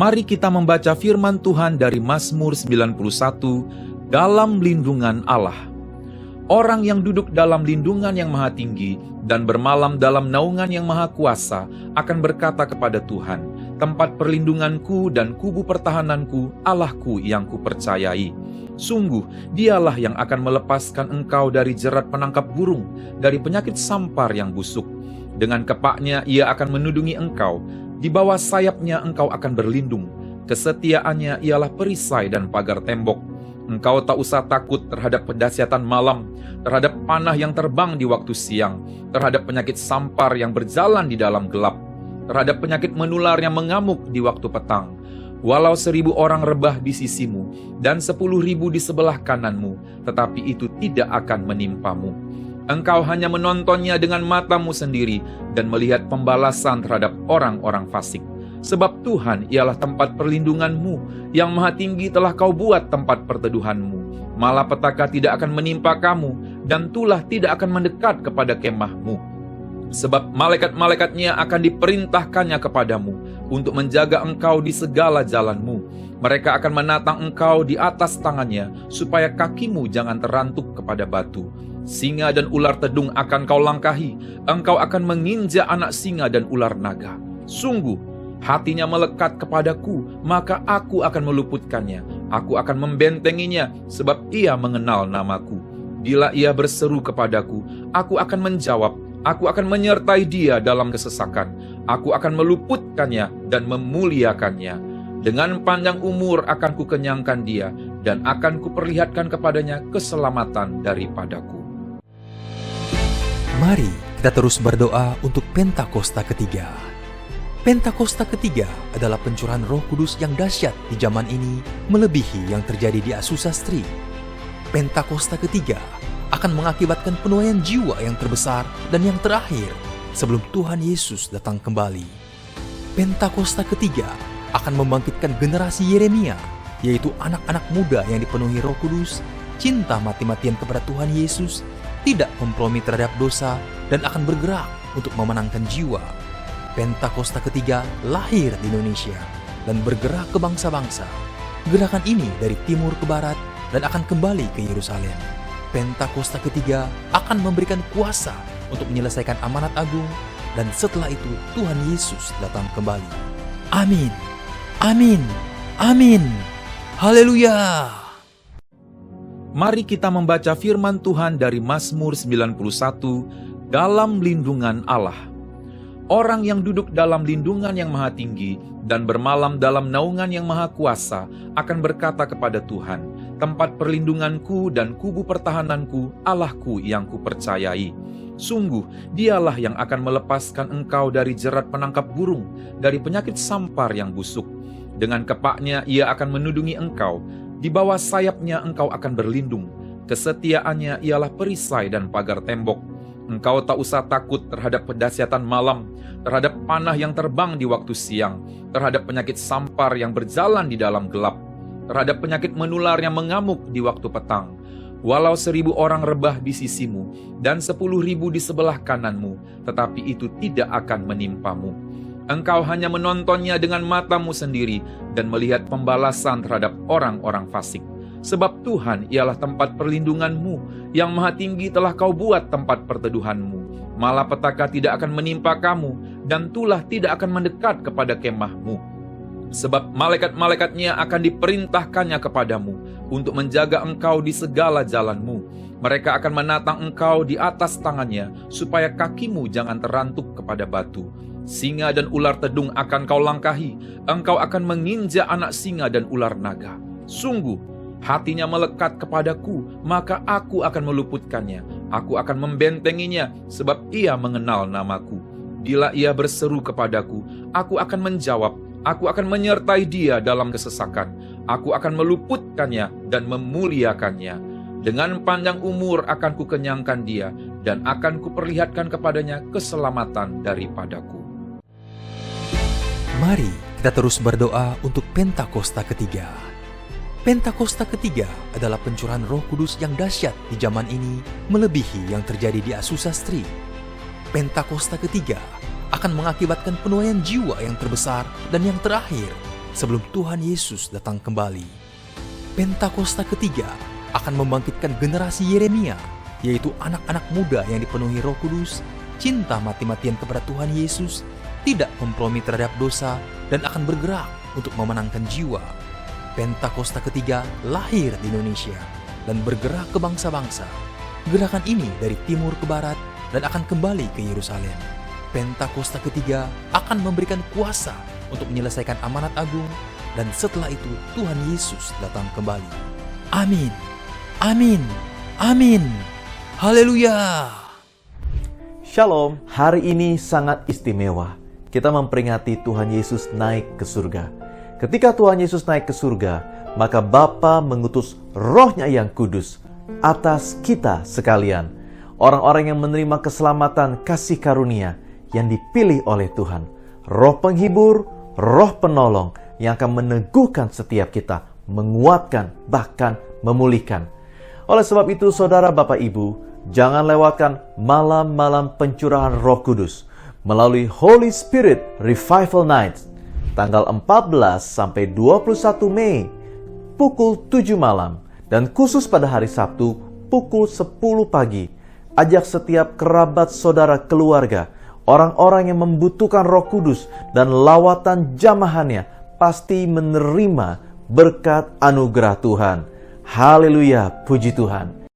Mari kita membaca firman Tuhan dari Mazmur 91 dalam lindungan Allah. Orang yang duduk dalam lindungan yang maha tinggi dan bermalam dalam naungan yang maha kuasa akan berkata kepada Tuhan, tempat perlindunganku dan kubu pertahananku, Allahku yang kupercayai. Sungguh, dialah yang akan melepaskan engkau dari jerat penangkap burung, dari penyakit sampar yang busuk. Dengan kepaknya ia akan menudungi engkau, di bawah sayapnya engkau akan berlindung. Kesetiaannya ialah perisai dan pagar tembok. Engkau tak usah takut terhadap pedahsyatan malam, terhadap panah yang terbang di waktu siang, terhadap penyakit sampar yang berjalan di dalam gelap, terhadap penyakit menular yang mengamuk di waktu petang. Walau 1.000 orang rebah di sisimu dan 10.000 di sebelah kananmu, tetapi itu tidak akan menimpamu. Engkau hanya menontonnya dengan matamu sendiri dan melihat pembalasan terhadap orang-orang fasik. Sebab Tuhan ialah tempat perlindunganmu, yang maha tinggi telah kau buat tempat perteduhanmu. Malapetaka tidak akan menimpa kamu, dan tulah tidak akan mendekat kepada kemahmu. Sebab malaikat-malaikatnya akan diperintahkannya kepadamu, untuk menjaga engkau di segala jalanmu. Mereka akan menatang engkau di atas tangannya, supaya kakimu jangan terantuk kepada batu. Singa dan ular tedung akan kau langkahi, engkau akan menginjak anak singa dan ular naga. Sungguh, hatinya melekat kepadaku, maka aku akan meluputkannya. Aku akan membentenginya, sebab ia mengenal namaku. Bila ia berseru kepadaku, aku akan menjawab. Aku akan menyertai dia dalam kesesakan. Aku akan meluputkannya dan memuliakannya. Dengan panjang umur akan kukenyangkan dia, dan akan kuperlihatkan kepadanya keselamatan daripadaku. Mari kita terus berdoa untuk Pentakosta ketiga. Pentakosta ketiga adalah pencurahan Roh Kudus yang dahsyat di zaman ini, melebihi yang terjadi di Asusastri. Pentakosta ketiga akan mengakibatkan penuaian jiwa yang terbesar dan yang terakhir sebelum Tuhan Yesus datang kembali. Pentakosta ketiga akan membangkitkan generasi Yeremia, yaitu anak-anak muda yang dipenuhi Roh Kudus, cinta mati-matian kepada Tuhan Yesus, tidak kompromi terhadap dosa, dan akan bergerak untuk memenangkan jiwa. Pentakosta ketiga lahir di Indonesia dan bergerak ke bangsa-bangsa. Gerakan ini dari timur ke barat dan akan kembali ke Yerusalem. Pentakosta ketiga akan memberikan kuasa untuk menyelesaikan amanat agung, dan setelah itu Tuhan Yesus datang kembali. Amin. Amin. Amin. Haleluya. Mari kita membaca firman Tuhan dari Mazmur 91 dalam lindungan Allah. Orang yang duduk dalam lindungan yang maha tinggi dan bermalam dalam naungan yang maha kuasa akan berkata kepada Tuhan, tempat perlindunganku dan kubu pertahananku, Allahku yang kupercayai. Sungguh, dialah yang akan melepaskan engkau dari jerat penangkap burung, dari penyakit sampar yang busuk. Dengan kepaknya ia akan menudungi engkau, di bawah sayapnya engkau akan berlindung. Kesetiaannya ialah perisai dan pagar tembok. Engkau tak usah takut terhadap pedahsyatan malam, terhadap panah yang terbang di waktu siang, terhadap penyakit sampar yang berjalan di dalam gelap, terhadap penyakit menular yang mengamuk di waktu petang. Walau 1.000 orang rebah di sisimu dan 10.000 di sebelah kananmu, tetapi itu tidak akan menimpamu. Engkau hanya menontonnya dengan matamu sendiri dan melihat pembalasan terhadap orang-orang fasik. Sebab Tuhan ialah tempat perlindunganmu, yang maha tinggi telah kau buat tempat perteduhanmu. Malapetaka tidak akan menimpa kamu, dan tulah tidak akan mendekat kepada kemahmu. Sebab malaikat-malaikatnya akan diperintahkannya kepadamu, untuk menjaga engkau di segala jalanmu. Mereka akan menatang engkau di atas tangannya, supaya kakimu jangan terantuk kepada batu. Singa dan ular tedung akan kau langkahi, engkau akan menginjak anak singa dan ular naga. Sungguh, hatinya melekat kepadaku, maka aku akan meluputkannya. Aku akan membentenginya, sebab ia mengenal namaku. Bila ia berseru kepadaku, aku akan menjawab. Aku akan menyertai dia dalam kesesakan. Aku akan meluputkannya dan memuliakannya. Dengan panjang umur akan kukenyangkan dia, dan akan kuperlihatkan kepadanya keselamatan daripadaku. Mari kita terus berdoa untuk Pentakosta ketiga. Pentakosta ketiga adalah pencurahan Roh Kudus yang dahsyat di zaman ini, melebihi yang terjadi di Asusastri. Pentakosta ketiga akan mengakibatkan penuaian jiwa yang terbesar dan yang terakhir sebelum Tuhan Yesus datang kembali. Pentakosta ketiga akan membangkitkan generasi Yeremia, yaitu anak-anak muda yang dipenuhi Roh Kudus, cinta mati-matian kepada Tuhan Yesus, tidak kompromi terhadap dosa, dan akan bergerak untuk memenangkan jiwa. Pentakosta ketiga lahir di Indonesia dan bergerak ke bangsa-bangsa. Gerakan ini dari timur ke barat dan akan kembali ke Yerusalem. Pentakosta ketiga akan memberikan kuasa untuk menyelesaikan amanat agung, dan setelah itu Tuhan Yesus datang kembali. Amin. Amin. Amin. Haleluya. Shalom, hari ini sangat istimewa. Kita memperingati Tuhan Yesus naik ke surga. Ketika Tuhan Yesus naik ke surga, maka Bapa mengutus Roh-Nya yang kudus atas kita sekalian. Orang-orang yang menerima keselamatan kasih karunia yang dipilih oleh Tuhan. Roh penghibur, Roh penolong yang akan meneguhkan setiap kita, menguatkan, bahkan memulihkan. Oleh sebab itu, saudara, Bapak, Ibu, jangan lewatkan malam-malam pencurahan Roh Kudus melalui Holy Spirit Revival Night tanggal 14 sampai 21 Mei pukul 7 malam dan khusus pada hari Sabtu pukul 10 pagi. Ajak setiap kerabat, saudara, keluarga, orang-orang yang membutuhkan Roh Kudus dan lawatan jamahannya pasti menerima berkat anugerah Tuhan. Haleluya, puji Tuhan.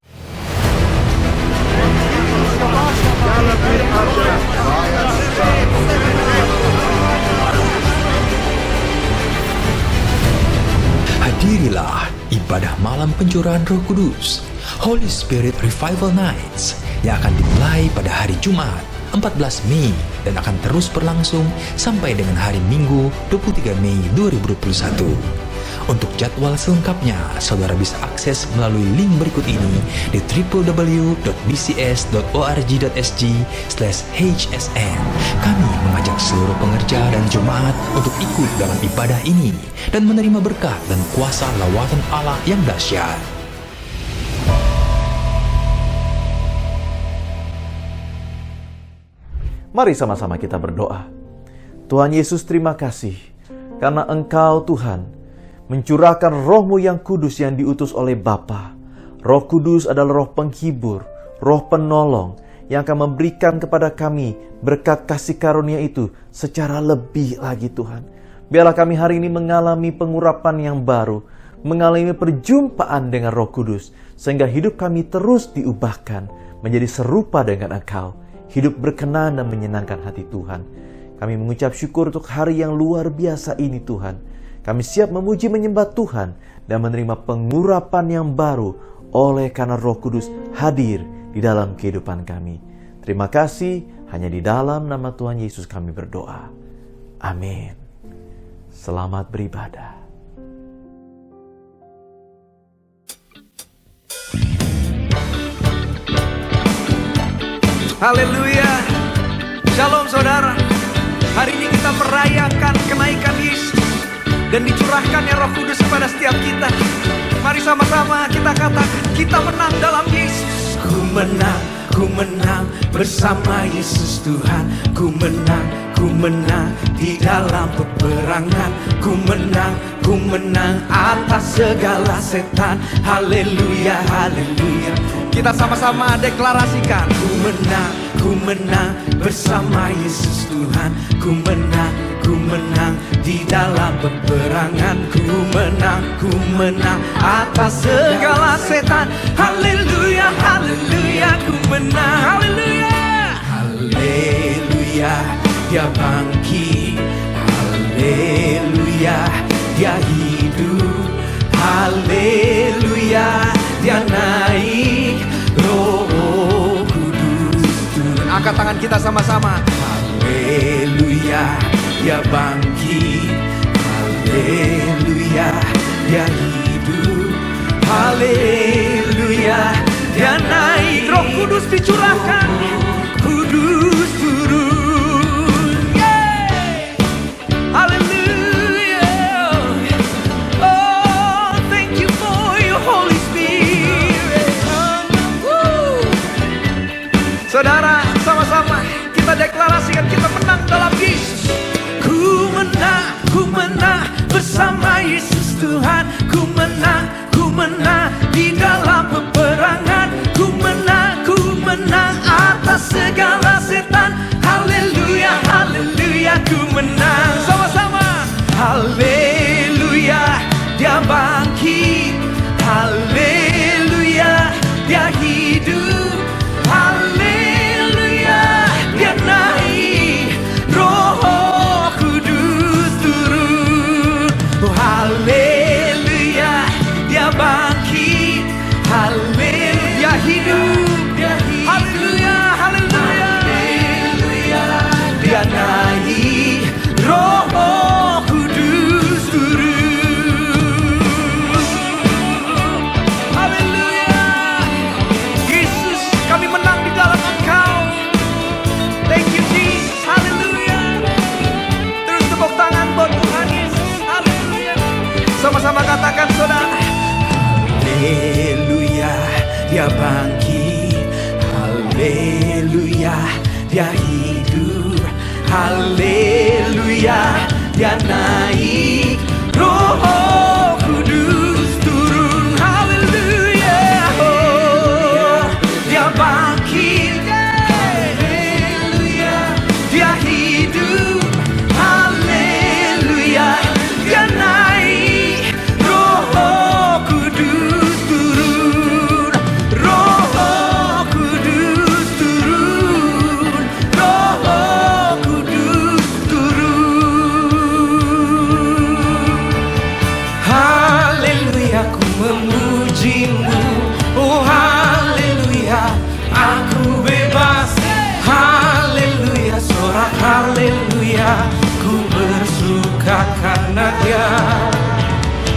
Hadirilah ibadah malam pencurahan Roh Kudus, Holy Spirit Revival Nights, yang akan dimulai pada hari Jumat 14 Mei dan akan terus berlangsung sampai dengan hari Minggu 23 Mei 2021. Untuk jadwal selengkapnya, saudara bisa akses melalui link berikut ini di www.bcs.org.sg/hsn. Kami mengajak seluruh pengerja dan jemaat untuk ikut dalam ibadah ini dan menerima berkat dan kuasa lawatan Allah yang dahsyat. Mari sama-sama kita berdoa. Tuhan Yesus, terima kasih karena Engkau, Tuhan, mencurahkan Roh-Mu yang kudus yang diutus oleh Bapa. Roh Kudus adalah Roh penghibur, Roh penolong yang akan memberikan kepada kami berkat kasih karunia itu secara lebih lagi, Tuhan. Biarlah kami hari ini mengalami pengurapan yang baru, mengalami perjumpaan dengan Roh Kudus, sehingga hidup kami terus diubahkan menjadi serupa dengan Engkau. Hidup berkenan dan menyenangkan hati Tuhan. Kami mengucap syukur untuk hari yang luar biasa ini, Tuhan. Kami siap memuji menyembah Tuhan dan menerima pengurapan yang baru oleh karena Roh Kudus hadir di dalam kehidupan kami. Terima kasih, hanya di dalam nama Tuhan Yesus kami berdoa. Amin. Selamat beribadah. Haleluya. Shalom, saudara. Hari ini kita merayakan kenaikan Yesus dan dicurahkannya Roh Kudus kepada setiap kita. Mari sama-sama kita katakan, kita menang dalam Yesus. Ku menang bersama Yesus Tuhan. Ku menang di dalam peperangan. Ku menang atas segala setan. Haleluya, haleluya. Kita sama-sama deklarasikan, ku menang bersama Yesus Tuhan. Ku menang di dalam peperangan. Ku menang atas segala setan. Haleluya, haleluya. Ku menang, haleluya, haleluya. Dia bangkit, haleluya. Dia hidup, haleluya. Dia naik, Roh Kudus. Angkat tangan kita sama-sama. Haleluya, dia bangkit. Haleluya, dia hidup. Haleluya, dia naik. Roh Kudus dicurahkan. Kudus turun. Yeah. Haleluya. Oh, thank you for your Holy Spirit. Saudara, sama-sama kita deklarasikan kita menang dalam Yesus. Ku menang bersama bersama Yesus Tuhan. Ku menang di dalam peperangan. Ku menang atas segala setan. Haleluya, haleluya, ku menang. Sama-sama. Haleluya, dia bangkit. Haleluya, dia hidup. Haleluya, dia naik. Roh Kudus turun. Oh, haleluya, dia bangkit. Haleluya, hidup. Haleluya, haleluya, haleluya, dia naik. Roh Kudus turun. Haleluya. Yesus, kami menang di dalam Engkau. Thank you Jesus. Haleluya. Terus tepuk tangan buat Tuhan Yesus. Haleluya. Sama-sama katakan saudara. Haleluya, dia bangkit. Haleluya, dia hidup. Haleluya, dia naik. Roh Kudus turun. Haleluya, oh, dia bangkit. Haleluya, dia hidup. Haleluya, dia naik. Roh Kudus turun. Roh Kudus turun. Roh Kudus turun. Haleluya, ku memujimu. Oh haleluya, aku bebas. Haleluya, sorak haleluya, ku bersuka karena Dia.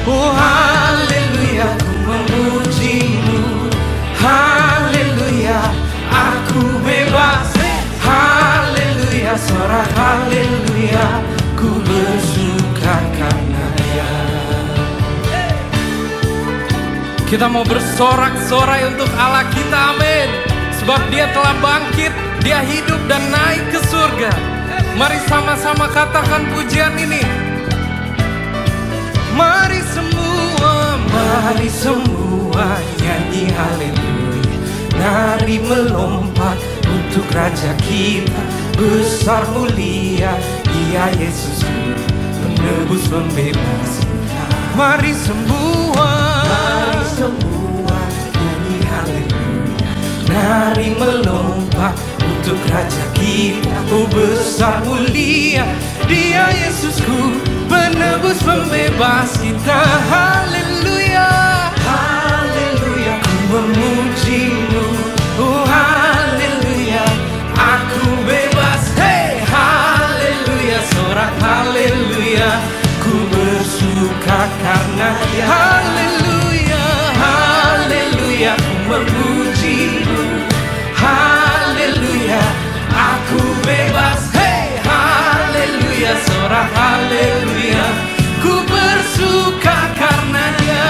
Oh haleluya, ku memujimu. Haleluya, aku bebas. Haleluya, sorak haleluya, ku bersuka karena Dia. Kita mau bersorak-sorai untuk Allah kita, amin. Sebab Dia telah bangkit, Dia hidup dan naik ke surga. Mari sama-sama katakan pujian ini. Mari semua nyanyi haleluya. Mari melompat untuk Raja kita. Besar mulia Dia Yesusku, penebus pembebas kita. Mari semua nyanyi haleluya. Mari melompat untuk Raja kita. Oh besar mulia Dia Yesusku, penebus pembebas kita. Haleluya, haleluya, ku memujimu. Oh haleluya, aku bebas. Hey haleluya, sorak haleluya, ku bersuka karena Dia. Haleluya, haleluya, ku memujimu. Haleluya, aku bebas. Hey haleluya, sorak haleluya, ku bersuka karena Dia.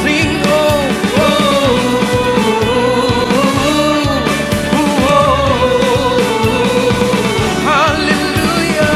Sing haleluya.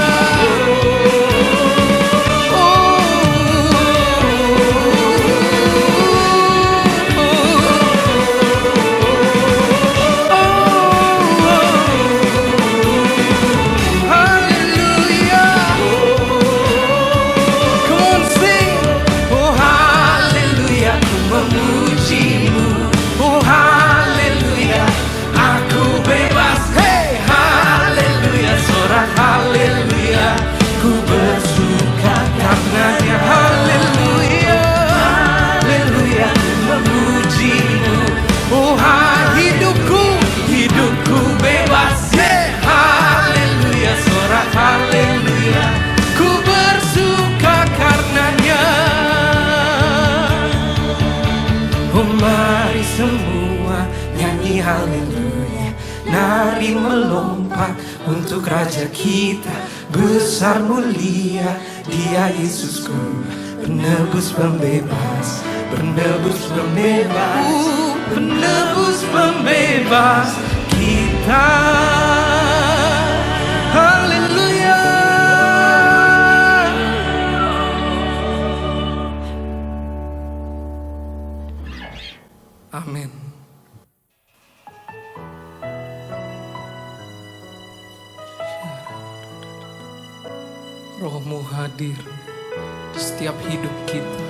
haleluya. Nari melompat untuk Raja kita, besar mulia Dia Yesusku, penebus pembebas, penebus pembebas, penebus pembebas kita. Haleluya. hadir di setiap hidup kita.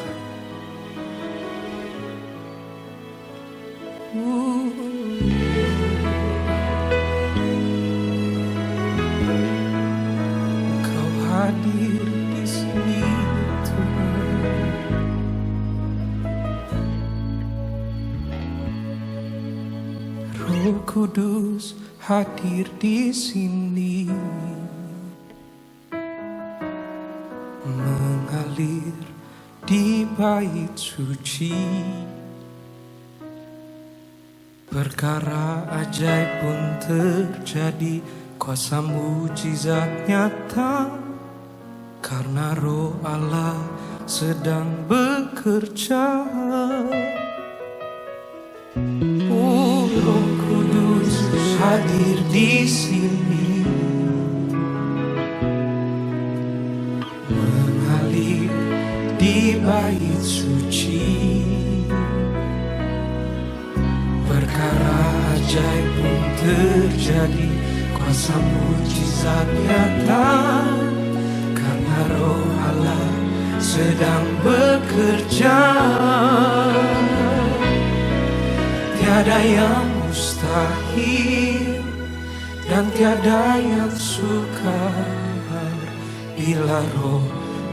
Kau hadir di sini, Tuhan. Roh Kudus hadir di sini, mengalir di bait suci. Perkara ajaib pun terjadi, kuasa mujizat nyata, karena Roh Allah sedang bekerja. Roh Kudus hadir di sini, mengalir di bait suci. Perkara ajaib pun terjadi, kuasa mujizat nyata, karena Roh Allah sedang bekerja. Tiada yang mustahil dan tiada yang sukar bila Roh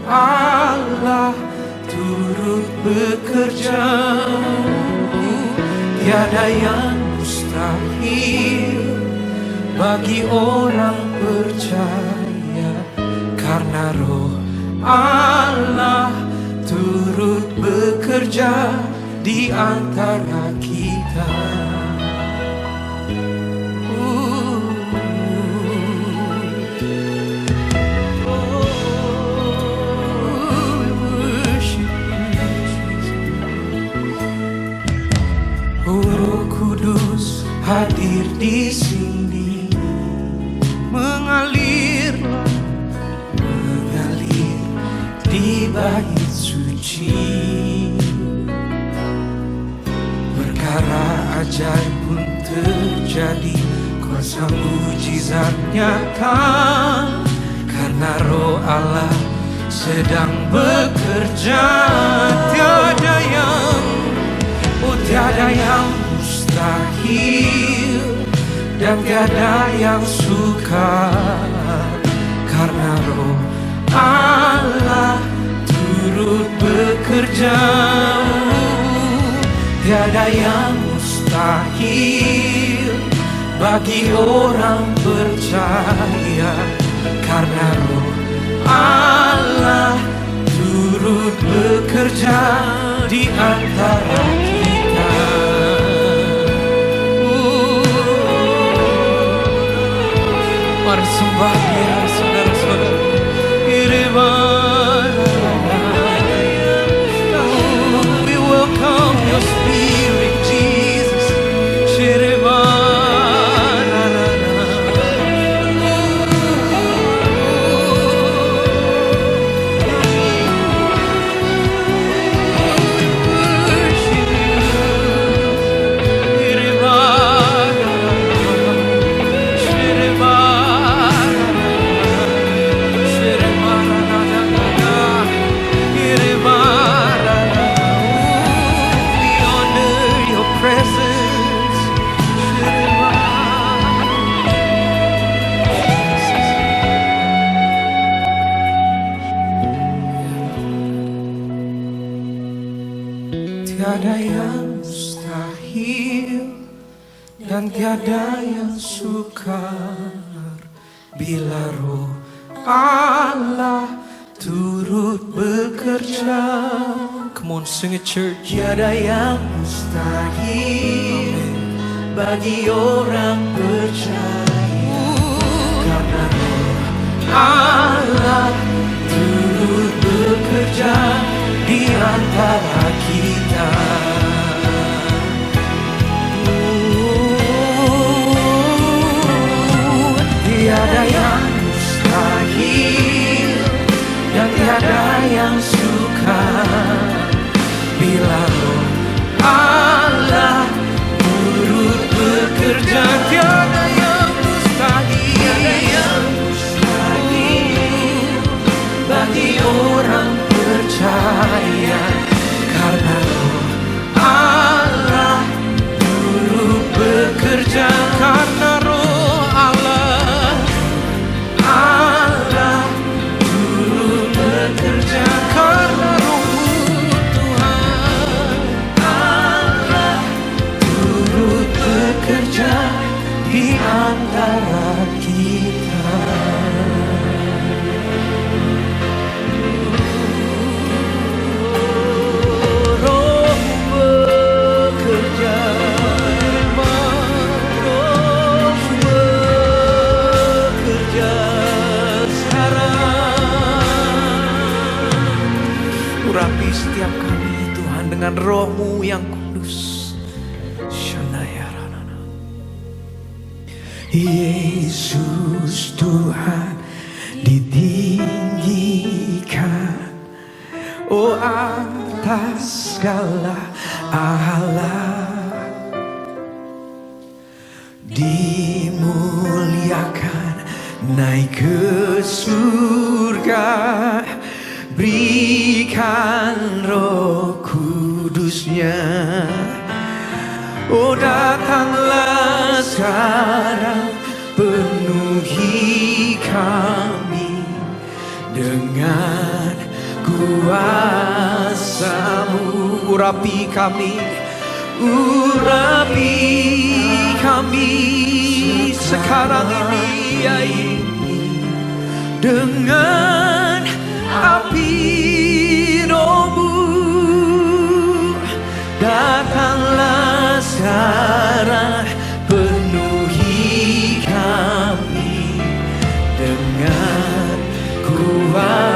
Allah turut bekerja. Tiada yang mustahil bagi orang percaya, karena Roh Allah turut bekerja di antara kita. Roh Kudus hadir di sini, mengalir di bait suci. Perkara ajaib pun terjadi, kuasa mujizat nyata, karena Roh Allah sedang bekerja. Tiada yang mustahil dan tiada yang sukar, karena Roh Allah turut bekerja. Tiada yang mustahil bagi orang percaya, karena Roh Allah turut bekerja di antara kita. Mari sembah Dia, saudara-saudara. We welcome Your Spirit, Jesus. Tiada yang mustahil dan tiada yang sukar bila Roh Allah turut bekerja. Come on, sing it, church. Tiada yang mustahil bagi orang percaya, karena Roh Allah turut bekerja di antara kita. Tiada yang mustahil dan tiada yang sukar bila Roh Allah turut bekerja. Tiada yang mustahil bagi percaya karena Roh Allah turut bekerja, karena Roh Allah turut bekerja, karena Roh Tuhan Allah turut bekerja di antara kita. Roh bekerja, Roh bekerja sekarang. Urapi setiap kami Tuhan dengan Roh-Mu yang kudus. Yesus Tuhan ditinggikan, oh atas segala Allah, dimuliakan naik ke surga, berikan Roh Kudusnya. Oh datanglah sekarang, penuhi kami dengan kuasa-Mu. Urapi kami sekarang ini, ya ini dengan api Roh-Mu. Datanglah sekarang, penuhi kami dengan kuasa-Mu.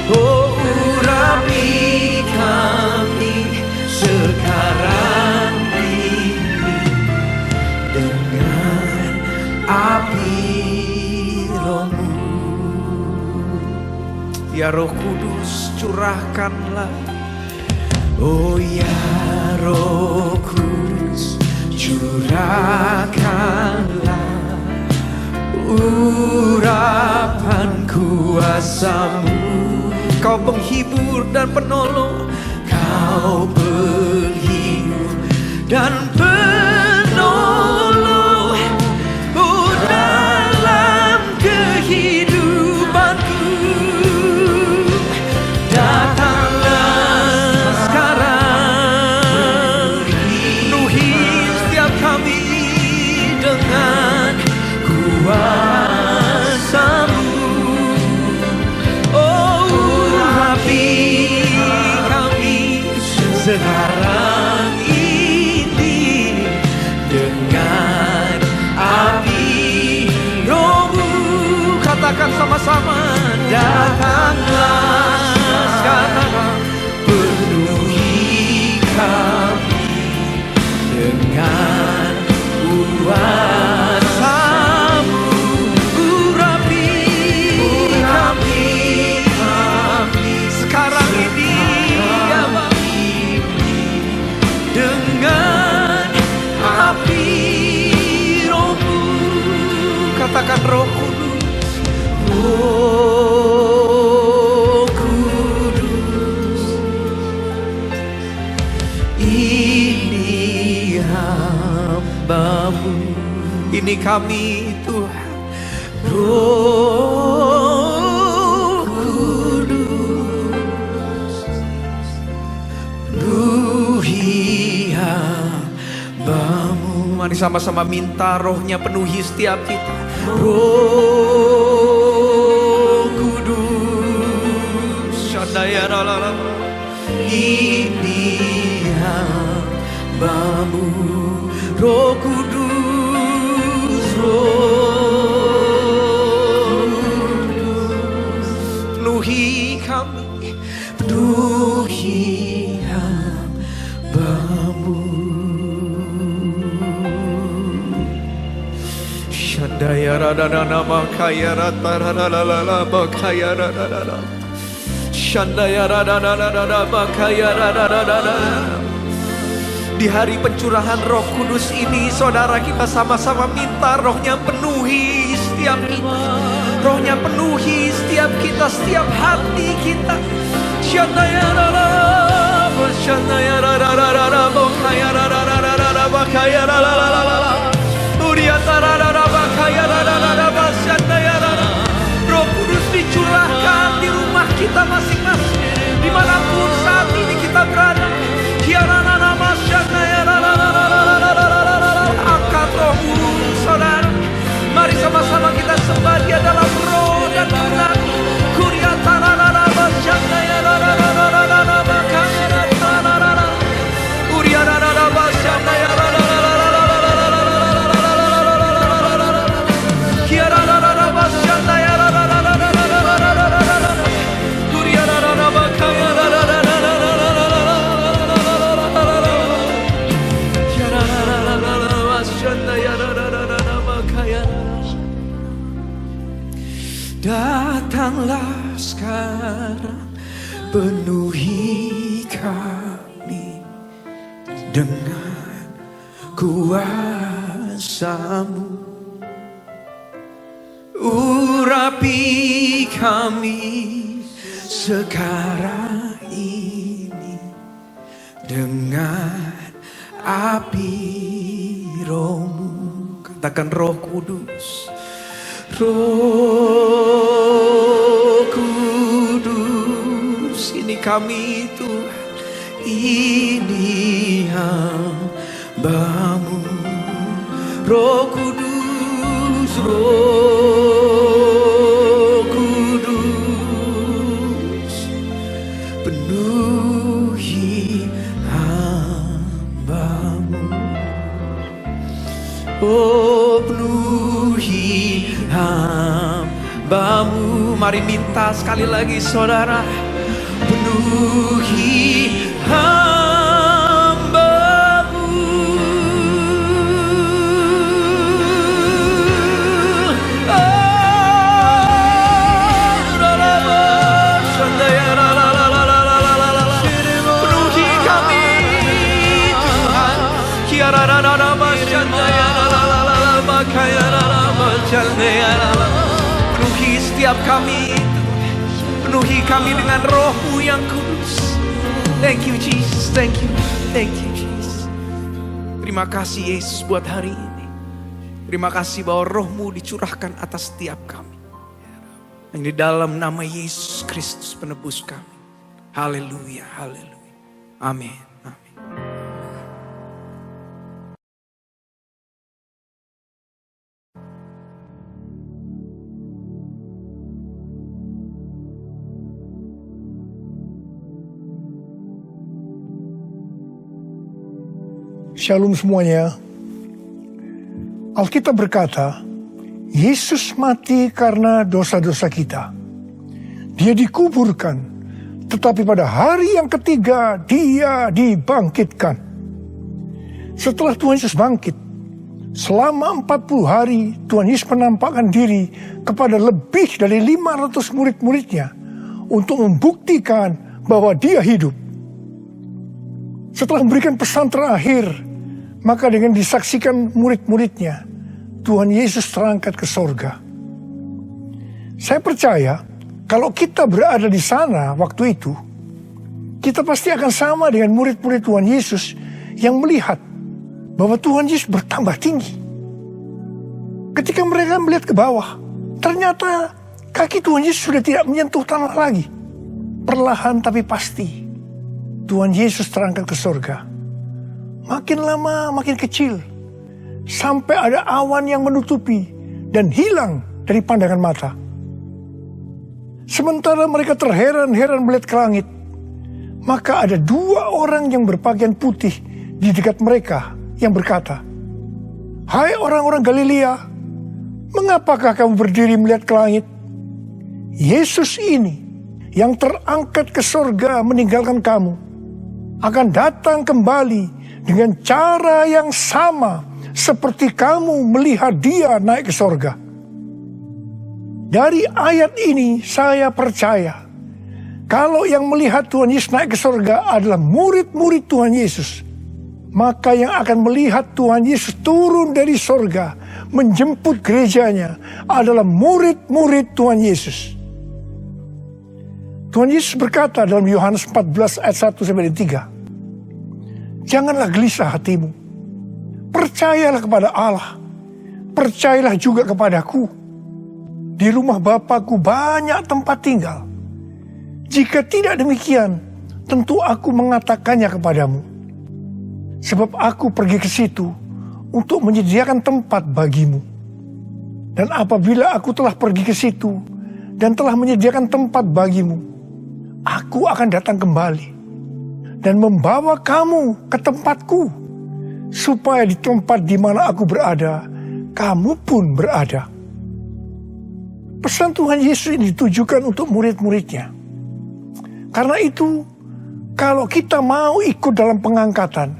Oh urapi kami sekarang ini dengan api Roh-Mu. Ya Roh Kudus, curahkanlah. Oh ya Roh Kudus, curahkanlah urapan kuasa-Mu. Kau penghibur dan penolong, Kau penghibur dan penolong, oh dalam kehidupanku. Datanglah sekarang, penuhi setiap kami dengan kuasa-Mu. Oh urapi kami sekarang ini dengan api Roh-Mu. Katakan sama-sama, datanglah sekarang, penuhi kami dengan kuasa-Mu. Urapi kami sekarang ini, ya Bapa, dengan api Roh-Mu. Katakan Roh Kudus, Roh Kudus, ini hamba-Mu, ini kami Tuhan. Roh Kudus, penuhi hamba-Mu. Mari sama-sama minta Roh-Nya penuhi setiap kita. Roh Kudus, Syadaya Ralala, ini hamba-Mu. Roh Kudus, Roh Kudus, penuhi kami, penuhi hamba-Mu. Shandaya radadana makaya rataralala makaya radadana. Shandaya radadana makaya radadana. Di hari pencurahan Roh Kudus ini, saudara, kita sama-sama minta Roh-Nya penuhi setiap kita. Rohnya penuhi setiap kita, setiap hati kita. Roh Kudus dicurahkan di rumah kita masing-masing, dimanapun saat ini kita berada. Angkat rohmu, saudara. Mari sama-sama kita sembah Dia dalam roh dan benar. Datanglah sekarang, penuhi kami dengan kuasa-Mu. Urapi kami sekarang ini dengan api Roh-Mu. Katakan Roh Kudus. Roh Kudus, ini kami Tuhan, ini hamba-Mu. Roh Kudus, Roh Kudus, penuhi hamba-Mu. Oh, penuhi hamba-Mu. Mari minta sekali lagi, saudara. Penuhi hamba-Mu. Penuhi kami, Tuhan. Penuhi setiap kami, penuhi kami dengan Roh-Mu yang kudus. Thank you Jesus, thank you Jesus. Terima kasih Yesus buat hari ini. Terima kasih bahwa Roh-Mu dicurahkan atas setiap kami. Yang di dalam nama Yesus Kristus penebus kami. Haleluya, haleluya. Amin. Shalom semuanya. Alkitab berkata, Yesus mati karena dosa-dosa kita. Dia dikuburkan, tetapi pada hari yang ketiga Dia dibangkitkan. Setelah Tuhan Yesus bangkit, selama 40 hari Tuhan Yesus menampakkan diri kepada lebih dari 500 murid-muridnya untuk membuktikan bahwa Dia hidup. Setelah memberikan pesan terakhir, maka dengan disaksikan murid-muridnya, Tuhan Yesus terangkat ke sorga. Saya percaya, kalau kita berada di sana waktu itu, kita pasti akan sama dengan murid-murid Tuhan Yesus yang melihat bahwa Tuhan Yesus bertambah tinggi. Ketika mereka melihat ke bawah, ternyata kaki Tuhan Yesus sudah tidak menyentuh tanah lagi. Perlahan tapi pasti, Tuhan Yesus terangkat ke sorga. Makin lama makin kecil, sampai ada awan yang menutupi dan hilang dari pandangan mata. Sementara mereka terheran-heran melihat ke langit, maka ada 2 orang yang berpakaian putih di dekat mereka yang berkata, "Hai orang-orang Galilea, mengapakah kamu berdiri melihat ke langit? Yesus ini yang terangkat ke sorga meninggalkan kamu, akan datang kembali dengan cara yang sama seperti kamu melihat Dia naik ke sorga." Dari ayat ini saya percaya, kalau yang melihat Tuhan Yesus naik ke sorga adalah murid-murid Tuhan Yesus, maka yang akan melihat Tuhan Yesus turun dari sorga menjemput gerejanya adalah murid-murid Tuhan Yesus. Tuhan Yesus berkata dalam Yohanes 14 ayat 1-3, janganlah gelisah hatimu, percayalah kepada Allah, percayalah juga kepadaku. Di rumah Bapa-Ku banyak tempat tinggal. Jika tidak demikian, tentu aku mengatakannya kepadamu. Sebab aku pergi ke situ untuk menyediakan tempat bagimu. Dan apabila aku telah pergi ke situ dan telah menyediakan tempat bagimu, aku akan datang kembali dan membawa kamu ke tempatku, supaya di tempat di mana aku berada, kamu pun berada. Pesan Tuhan Yesus ini ditujukan untuk murid-muridnya. Karena itu, kalau kita mau ikut dalam pengangkatan,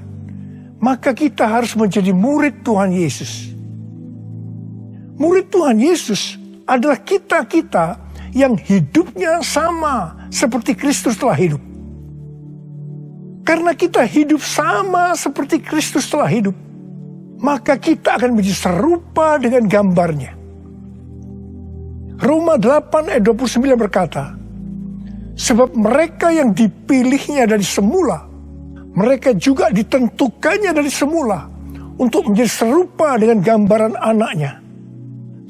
maka kita harus menjadi murid Tuhan Yesus. Murid Tuhan Yesus adalah kita-kita yang hidupnya sama seperti Kristus telah hidup. Karena kita hidup sama seperti Kristus telah hidup, maka kita akan menjadi serupa dengan gambarnya. Roma 8 ayat 29 berkata, sebab mereka yang dipilihnya dari semula, mereka juga ditentukannya dari semula untuk menjadi serupa dengan gambaran anaknya,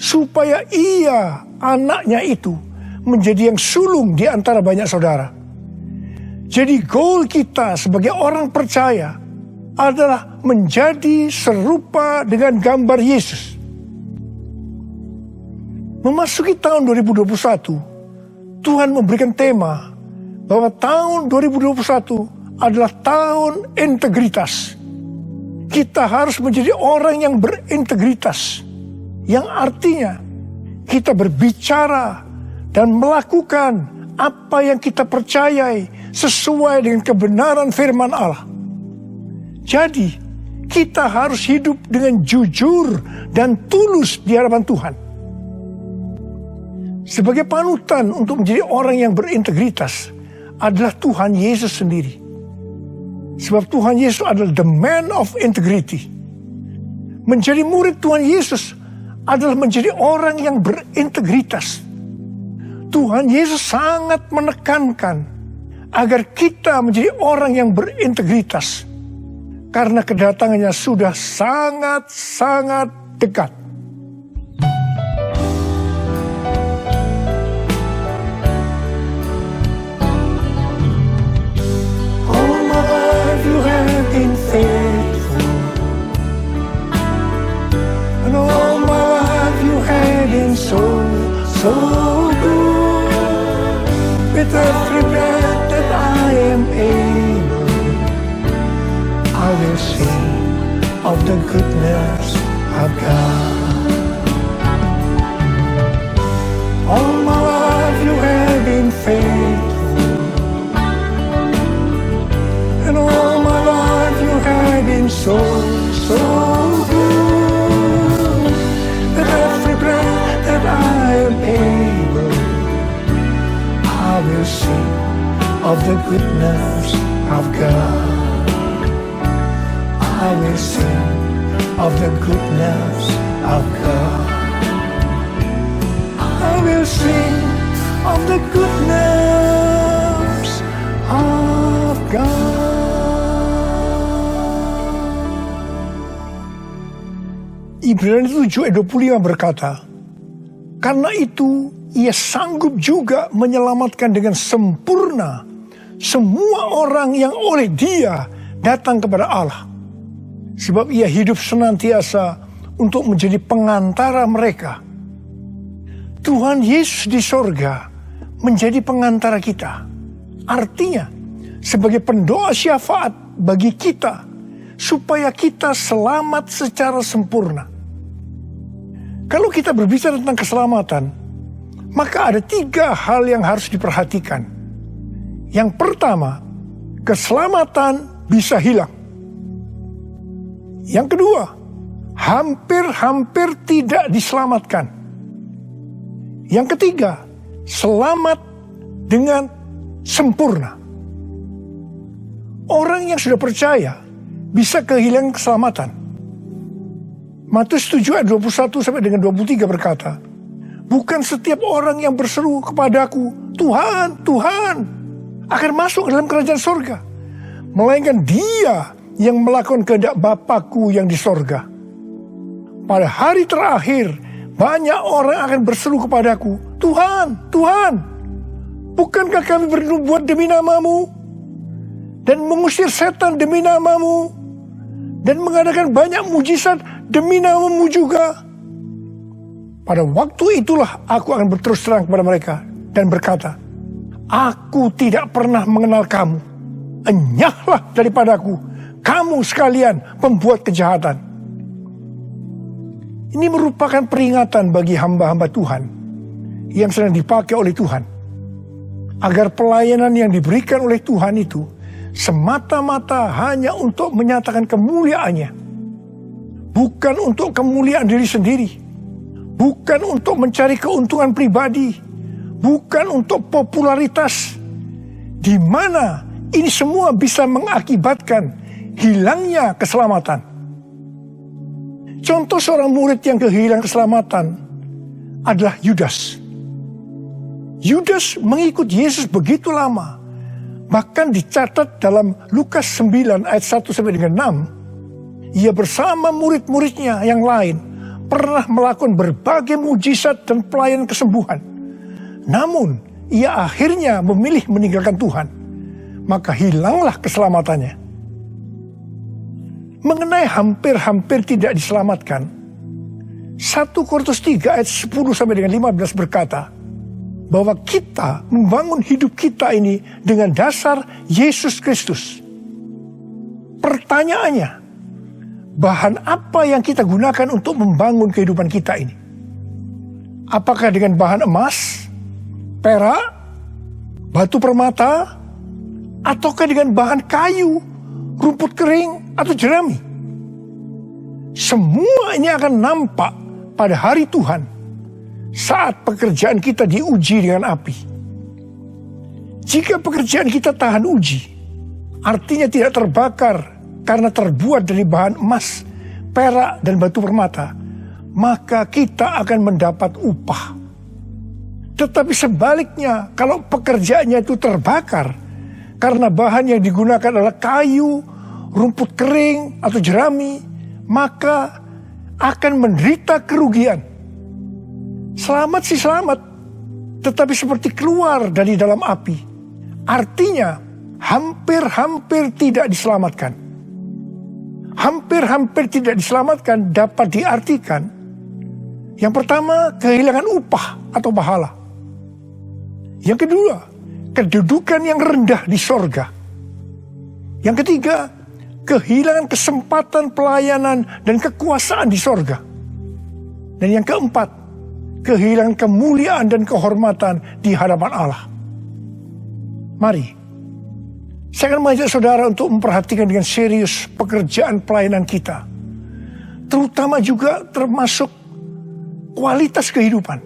supaya ia, anaknya itu, menjadi yang sulung di antara banyak saudara. Jadi goal kita sebagai orang percaya adalah menjadi serupa dengan gambar Yesus. Memasuki tahun 2021, Tuhan memberikan tema bahwa tahun 2021 adalah tahun integritas. Kita harus menjadi orang yang berintegritas, yang artinya kita berbicara dan melakukan apa yang kita percayai sesuai dengan kebenaran firman Allah. Jadi, kita harus hidup dengan jujur dan tulus di hadapan Tuhan. Sebagai panutan untuk menjadi orang yang berintegritas adalah Tuhan Yesus sendiri. Sebab Tuhan Yesus adalah the man of integrity. Menjadi murid Tuhan Yesus adalah menjadi orang yang berintegritas. Tuhan Yesus sangat menekankan agar kita menjadi orang yang berintegritas, karena kedatangannya sudah sangat-sangat dekat. All my life you have been faithful, and all my life you have been so good. With every breath that I am able, I will sing of the goodness of God. All my life you have been faithful, and all my life you have been so good. With every breath that I am able, I will sing of the goodness of God. I will sing of the goodness of God. I will sing of the goodness of God. Ibrani 7 ayat 25 berkata, karena itu ia sanggup juga menyelamatkan dengan sempurna semua orang yang oleh Dia datang kepada Allah. Sebab Ia hidup senantiasa untuk menjadi pengantara mereka. Tuhan Yesus di sorga menjadi pengantara kita. Artinya, sebagai pendoa syafaat bagi kita, supaya kita selamat secara sempurna. Kalau kita berbicara tentang keselamatan, maka ada 3 hal yang harus diperhatikan. Yang pertama, keselamatan bisa hilang. Yang kedua, hampir-hampir tidak diselamatkan. Yang ketiga, selamat dengan sempurna. Orang yang sudah percaya bisa kehilangan keselamatan. Matius 7 ayat 21 sampai dengan 23 berkata, bukan setiap orang yang berseru kepadaku, Tuhan, Tuhan, akan masuk ke dalam kerajaan sorga, melainkan dia yang melakukan kehendak Bapa-Ku yang di sorga. Pada hari terakhir, banyak orang akan berseru kepadaku, Tuhan, Tuhan, bukankah kami bernubuat demi nama-Mu, dan mengusir setan demi nama-Mu, dan mengadakan banyak mujizat demi nama-Mu juga? Pada waktu itulah aku akan berterus terang kepada mereka dan berkata, aku tidak pernah mengenal kamu. Enyahlah daripadaku, kamu sekalian pembuat kejahatan. Ini merupakan peringatan bagi hamba-hamba Tuhan yang sedang dipakai oleh Tuhan, agar pelayanan yang diberikan oleh Tuhan itu semata-mata hanya untuk menyatakan kemuliaan-Nya, bukan untuk kemuliaan diri sendiri, bukan untuk mencari keuntungan pribadi, bukan untuk popularitas, di mana ini semua bisa mengakibatkan hilangnya keselamatan. Contoh seorang murid yang kehilangan keselamatan adalah Yudas. Yudas mengikut Yesus begitu lama, bahkan dicatat dalam Lukas 9 ayat 1 sampai dengan 6, ia bersama murid-muridnya yang lain pernah melakukan berbagai mujizat dan pelayanan kesembuhan. Namun, ia akhirnya memilih meninggalkan Tuhan, maka hilanglah keselamatannya. Mengenai hampir-hampir tidak diselamatkan, 1 Korintus 3 ayat 10 sampai dengan 15 berkata, bahwa kita membangun hidup kita ini dengan dasar Yesus Kristus. Pertanyaannya, bahan apa yang kita gunakan untuk membangun kehidupan kita ini? Apakah dengan bahan emas, perak, batu permata, ataukah dengan bahan kayu, rumput kering, atau jerami? Semua ini akan nampak pada hari Tuhan saat pekerjaan kita diuji dengan api. Jika pekerjaan kita tahan uji, artinya tidak terbakar karena terbuat dari bahan emas, perak, dan batu permata, maka kita akan mendapat upah. Tetapi sebaliknya, kalau pekerjaannya itu terbakar karena bahan yang digunakan adalah kayu, rumput kering, atau jerami, maka akan menderita kerugian. Selamat sih selamat, tetapi seperti keluar dari dalam api. Artinya, hampir-hampir tidak diselamatkan. Hampir-hampir tidak diselamatkan dapat diartikan, yang pertama, kehilangan upah atau pahala. Yang kedua, kedudukan yang rendah di sorga. Yang ketiga, kehilangan kesempatan pelayanan dan kekuasaan di sorga. Dan yang keempat, kehilangan kemuliaan dan kehormatan di hadapan Allah. Mari, saya akan mengajak saudara untuk memperhatikan dengan serius pekerjaan pelayanan kita. Terutama juga termasuk kualitas kehidupan.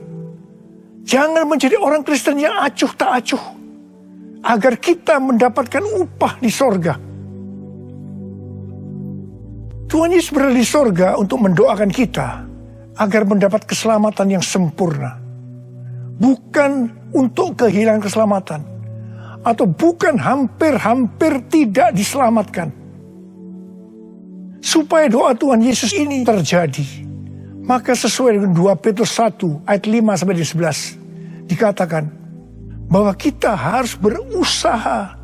Jangan menjadi orang Kristen yang acuh tak acuh, agar kita mendapatkan upah di sorga. Tuhan Yesus berada di sorga untuk mendoakan kita agar mendapat keselamatan yang sempurna. Bukan untuk kehilangan keselamatan, atau bukan hampir-hampir tidak diselamatkan. Supaya doa Tuhan Yesus ini terjadi, maka sesuai dengan 2 Petrus 1 ayat 5 sampai 11 dikatakan bahwa kita harus berusaha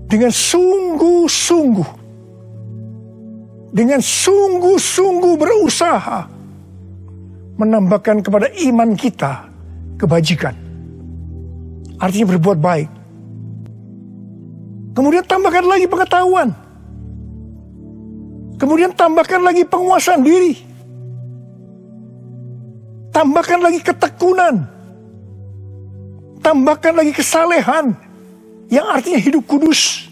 dengan sungguh-sungguh, berusaha menambahkan kepada iman kita kebajikan. Artinya berbuat baik. Kemudian tambahkan lagi pengetahuan. Kemudian tambahkan lagi penguasaan diri. Tambahkan lagi ketekunan. Tambahkan lagi kesalehan, yang artinya hidup kudus.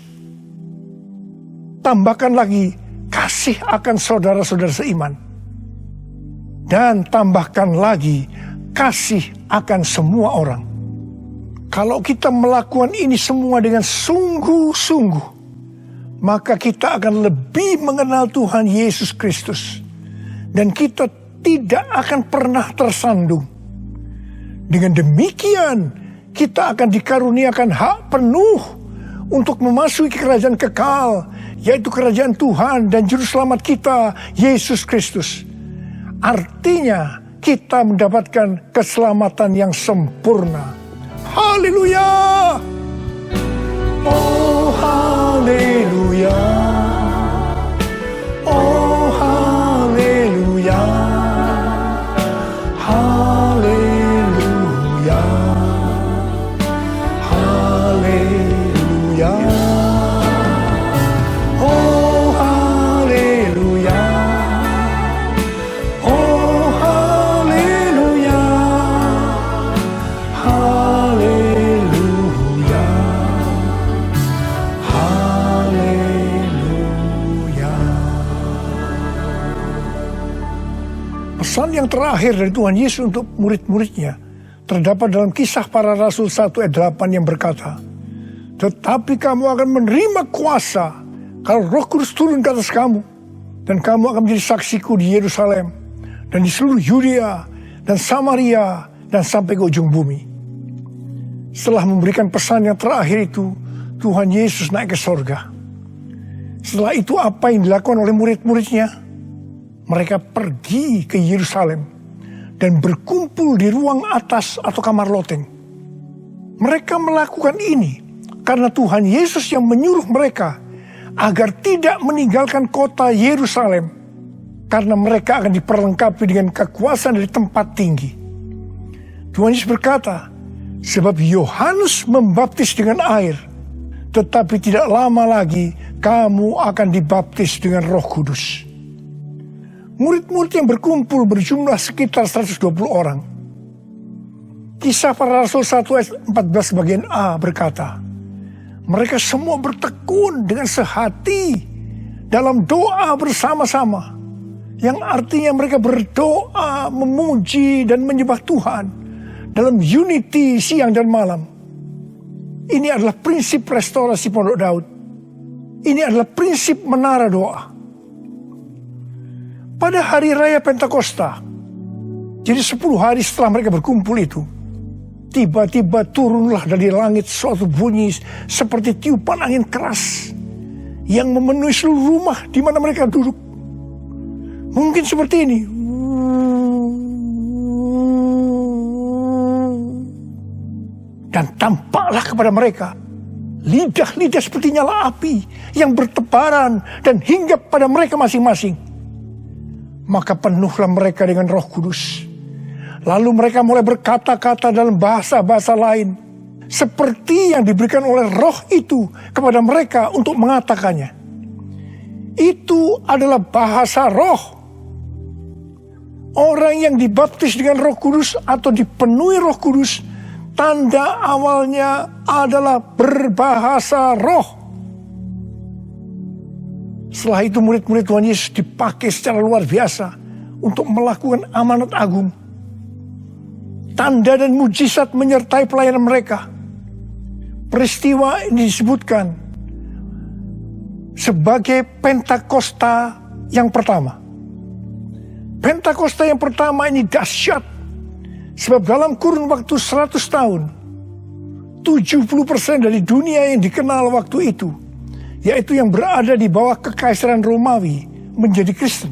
Tambahkan lagi kasih akan saudara-saudara seiman. Dan tambahkan lagi kasih akan semua orang. Kalau kita melakukan ini semua dengan sungguh-sungguh, maka kita akan lebih mengenal Tuhan Yesus Kristus. dan kita tidak akan pernah tersandung. Dengan demikian, kita akan dikaruniakan hak penuh untuk memasuki kerajaan kekal, yaitu kerajaan Tuhan dan Juru Selamat kita, Yesus Kristus. Artinya, kita mendapatkan keselamatan yang sempurna. Haleluya! Oh, haleluya! Oh, haleluya! Haleluya! Haleluya! Oh, haleluya! Oh, haleluya! Haleluya! Haleluya! Pesan yang terakhir dari Tuhan Yesus untuk murid-muridnya terdapat dalam Kisah Para Rasul 1 ayat 8 yang berkata, "Tetapi kamu akan menerima kuasa kalau Roh Kudus turun ke atas kamu, dan kamu akan menjadi saksiku di Yerusalem dan di seluruh Yudea dan Samaria dan sampai ke ujung bumi." Setelah memberikan pesan yang terakhir itu, Tuhan Yesus naik ke sorga. Setelah itu apa yang dilakukan oleh murid-muridnya? Mereka pergi ke Yerusalem dan berkumpul di ruang atas atau kamar loteng. Mereka melakukan ini karena Tuhan Yesus yang menyuruh mereka agar tidak meninggalkan kota Yerusalem, karena mereka akan diperlengkapi dengan kekuasaan dari tempat tinggi. Tuhan Yesus berkata, "Sebab Yohanes membaptis dengan air, tetapi tidak lama lagi kamu akan dibaptis dengan Roh Kudus." Murid-murid yang berkumpul berjumlah sekitar 120 orang. Kisah Para Rasul 1 ayat 14 bagian A berkata, mereka semua bertekun dengan sehati dalam doa bersama-sama, yang artinya mereka berdoa, memuji dan menyembah Tuhan dalam unity siang dan malam. Ini adalah prinsip restorasi Pondok Daud. Ini adalah prinsip menara doa. Pada hari raya Pentakosta, jadi 10 hari setelah mereka berkumpul itu, tiba-tiba turunlah dari langit suatu bunyi seperti tiupan angin keras yang memenuhi seluruh rumah di mana mereka duduk. Mungkin seperti ini. Dan tampaklah kepada mereka lidah-lidah seperti nyala api yang bertebaran dan hinggap pada mereka masing-masing. Maka penuhlah mereka dengan Roh Kudus. Lalu mereka mulai berkata-kata dalam bahasa-bahasa lain, seperti yang diberikan oleh Roh itu kepada mereka untuk mengatakannya. Itu adalah bahasa Roh. Orang yang dibaptis dengan Roh Kudus atau dipenuhi Roh Kudus, tanda awalnya adalah berbahasa Roh. Setelah itu murid-murid Tuhan Yesus dipakai secara luar biasa untuk melakukan amanat agung. Tanda dan mujizat menyertai pelayanan mereka. Peristiwa ini disebutkan sebagai Pentakosta yang pertama. Pentakosta yang pertama ini dahsyat, sebab dalam kurun waktu 100 tahun, 70% dari dunia yang dikenal waktu itu, yaitu yang berada di bawah kekaisaran Romawi, menjadi Kristen.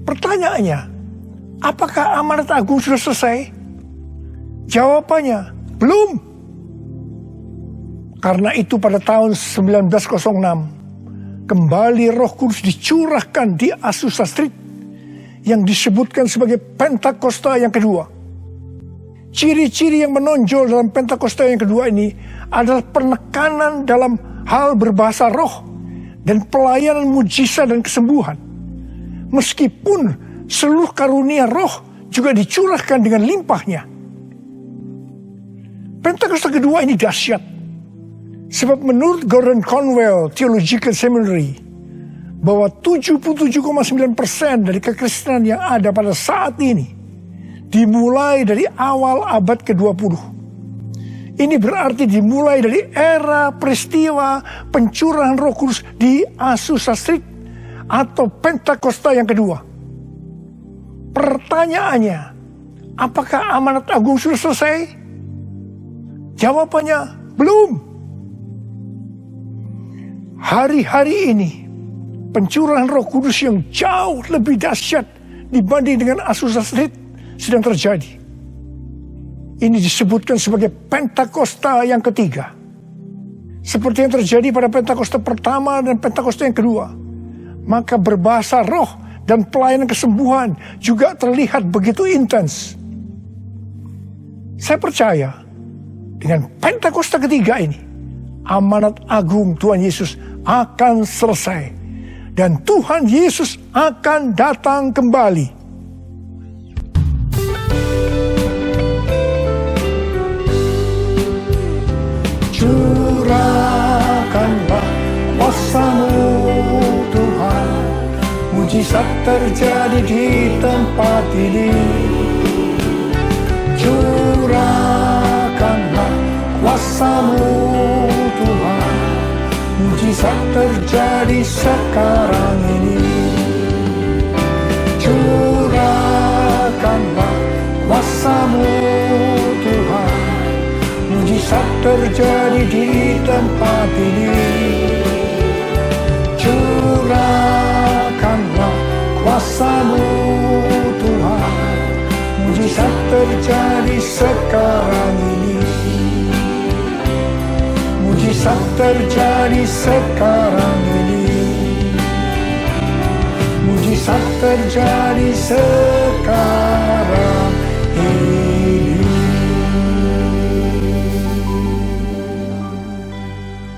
Pertanyaannya, apakah amanat agung sudah selesai? Jawabannya, belum. Karena itu pada tahun 1906, kembali Roh Kudus dicurahkan di Azusa Street, yang disebutkan sebagai Pentakosta yang kedua. Ciri-ciri yang menonjol dalam Pentakosta yang kedua ini adalah penekanan dalam hal berbahasa roh dan pelayanan mujizat dan kesembuhan. Meskipun seluruh karunia roh juga dicurahkan dengan limpahnya. Pentakosta kedua ini dahsyat. Sebab menurut Gordon Conwell Theological Seminary, bahwa 77,9% dari kekristenan yang ada pada saat ini dimulai dari awal abad ke-20. Ini berarti dimulai dari era peristiwa pencurahan Roh Kudus di Azusa Street atau Pentakosta yang kedua. Pertanyaannya, apakah amanat agung sudah selesai? Jawabannya, belum. Hari-hari ini, pencurahan Roh Kudus yang jauh lebih dahsyat dibanding dengan Azusa Street sedang terjadi. Ini disebutkan sebagai Pentakosta yang ketiga. Seperti yang terjadi pada Pentakosta pertama dan Pentakosta yang kedua. Maka berbahasa roh dan pelayanan kesembuhan juga terlihat begitu intens. Saya percaya dengan Pentakosta ketiga ini, amanat agung Tuhan Yesus akan selesai. Dan Tuhan Yesus akan datang kembali. Curahkanlah kuasa-Mu Tuhan, mujizat terjadi di tempat ini. Curahkanlah kuasa-Mu Tuhan, mujizat terjadi sekarang ini. Curahkanlah kuasa-Mu Tuhan, mujizat terjadi di tempat ini. Curahkanlah kuasa-Mu Tuhan, mujizat terjadi sekarang ini. Mujizat terjadi sekarang ini. Mujizat terjadi sekarang ini.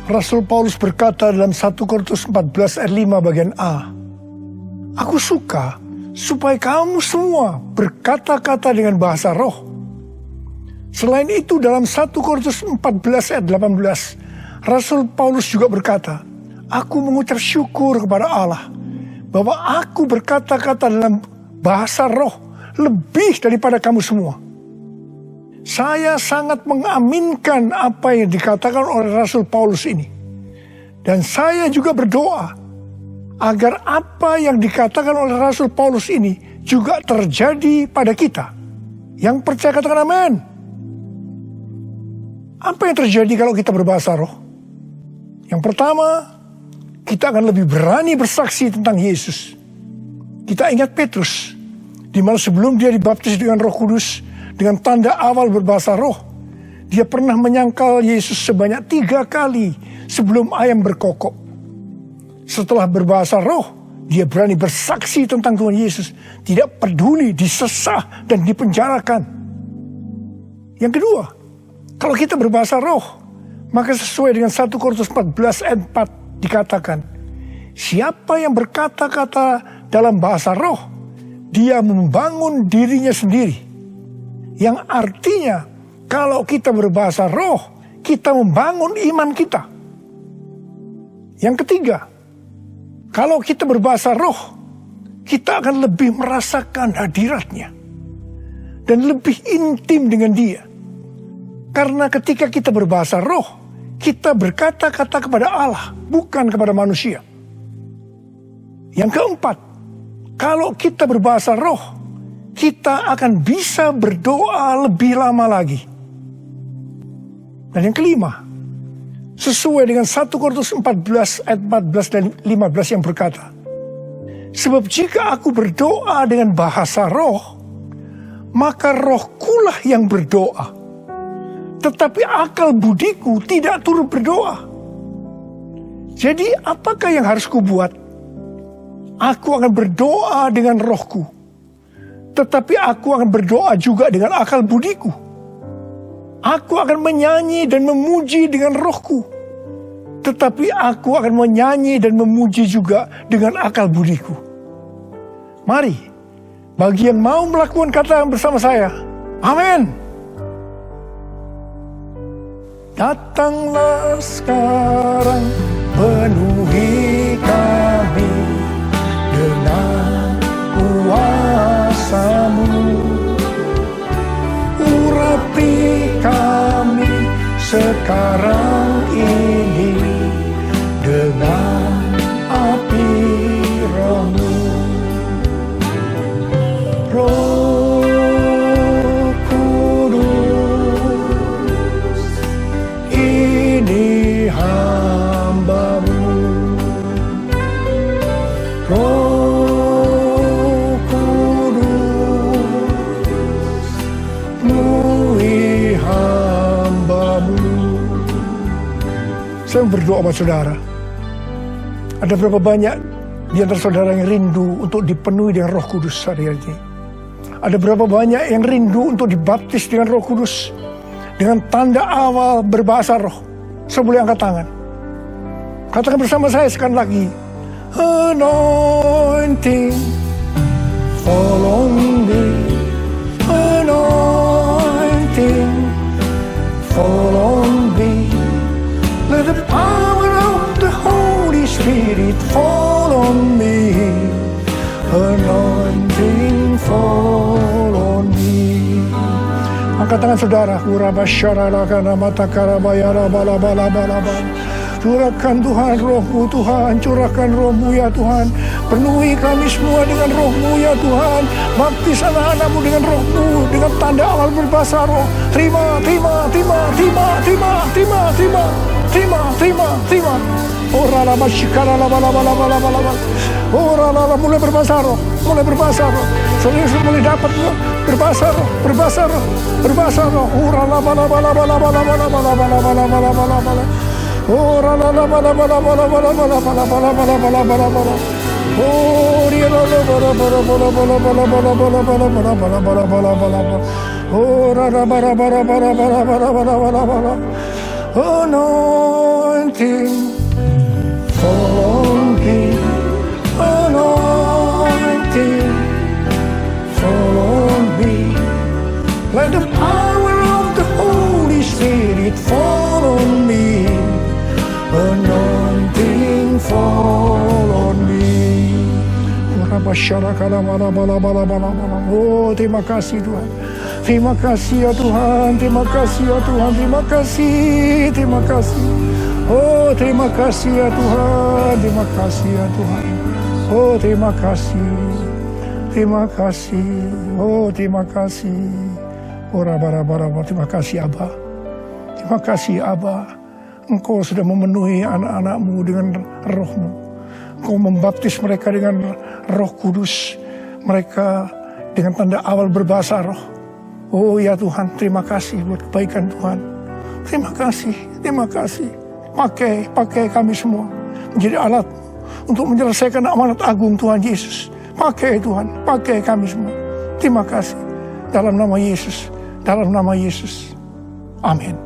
Rasul Paulus berkata dalam 1 Korintus 14 ayat 5 bagian A, "Aku suka supaya kamu semua berkata-kata dengan bahasa roh." Selain itu dalam 1 Korintus 14 ayat 18, Rasul Paulus juga berkata, "Aku mengucap syukur kepada Allah bahwa aku berkata-kata dalam bahasa roh lebih daripada kamu semua." Saya sangat mengaminkan apa yang dikatakan oleh Rasul Paulus ini. Dan saya juga berdoa agar apa yang dikatakan oleh Rasul Paulus ini juga terjadi pada kita. Yang percaya katakan amin. Apa yang terjadi kalau kita berbahasa roh? Yang pertama, kita akan lebih berani bersaksi tentang Yesus. Kita ingat Petrus, di mana sebelum dia dibaptis dengan Roh Kudus, dengan tanda awal berbahasa roh, dia pernah menyangkal Yesus sebanyak 3 kali sebelum ayam berkokok. Setelah berbahasa roh, dia berani bersaksi tentang Tuhan Yesus, tidak peduli disesah dan dipenjarakan. Yang kedua, kalau kita berbahasa roh, maka sesuai dengan 1 Korintus 14 ayat 4 dikatakan, siapa yang berkata-kata dalam bahasa roh, dia membangun dirinya sendiri. Yang artinya, kalau kita berbahasa roh, kita membangun iman kita. Yang ketiga, kalau kita berbahasa roh, kita akan lebih merasakan hadiratnya. Dan lebih intim dengan dia. Karena ketika kita berbahasa roh, kita berkata-kata kepada Allah, bukan kepada manusia. Yang keempat, kalau kita berbahasa roh, kita akan bisa berdoa lebih lama lagi. Dan yang kelima, sesuai dengan 1 Korintus 14 ayat 14 dan 15 yang berkata, sebab jika aku berdoa dengan bahasa roh, maka rohkulah yang berdoa. Tetapi akal budiku tidak turut berdoa. Jadi apakah yang harus kubuat? Aku akan berdoa dengan rohku. Tetapi aku akan berdoa juga dengan akal budiku. Aku akan menyanyi dan memuji dengan rohku. Tetapi aku akan menyanyi dan memuji juga dengan akal budiku. Mari, bagi yang mau melakukan kata bersama saya, amin. Datanglah sekarang, penuhi kami dengan kuasa-Mu. Urapi kami sekarang ini dengan api Roh-Mu. Saya berdoa buat saudara. Ada berapa banyak di antara saudara yang rindu untuk dipenuhi dengan Roh Kudus hari ini? Ada berapa banyak yang rindu untuk dibaptis dengan Roh Kudus? Dengan tanda awal berbahasa roh. Saya boleh angkat tangan. Katakan bersama saya sekali lagi. Anointing, fall on me. Anointing, fall on me. Let the power of the Holy Spirit fall on me. Anointing, fall on me. Angkat tangan saudara. Urabasyaralakana matakarabayara balabalabala. Curahkan Tuhan roh-Mu Tuhan, curahkan roh-Mu ya Tuhan. Penuhi kami semua dengan roh-Mu ya Tuhan. Baptis anak-anak-Mu dengan roh-Mu, dengan tanda awal berbahasa roh. Terima. Ora la masyikara la bala. Ora la mulai berbahasa roh. Saudara mulai dapat berbahasa roh. Ora la bala. Ora la bala. Oh, dia la bala. Ora la bala. Anointing, fall on me. Anointing, fall on me. Let the power of the Holy Spirit fall on me. Anointing, fall on me. Oh, terima kasih Tuhan. Terima kasih ya Tuhan. Terima kasih ya Tuhan. Terima kasih. Oh, terima kasih ya Tuhan. Terima kasih ya Tuhan. Oh, terima kasih. Oh, terima kasih. Oh, terima kasih Abba. Terima kasih Abba. Engkau sudah memenuhi anak-anak-Mu dengan roh-Mu. Engkau membaptis mereka dengan Roh Kudus. Mereka dengan tanda awal berbahasa roh. Oh ya Tuhan, terima kasih buat kebaikan Tuhan. Terima kasih. Pakai kami semua menjadi alat untuk menyelesaikan amanat agung Tuhan Yesus. Pakai Tuhan, pakai kami semua. Terima kasih. Dalam nama Yesus. Amin.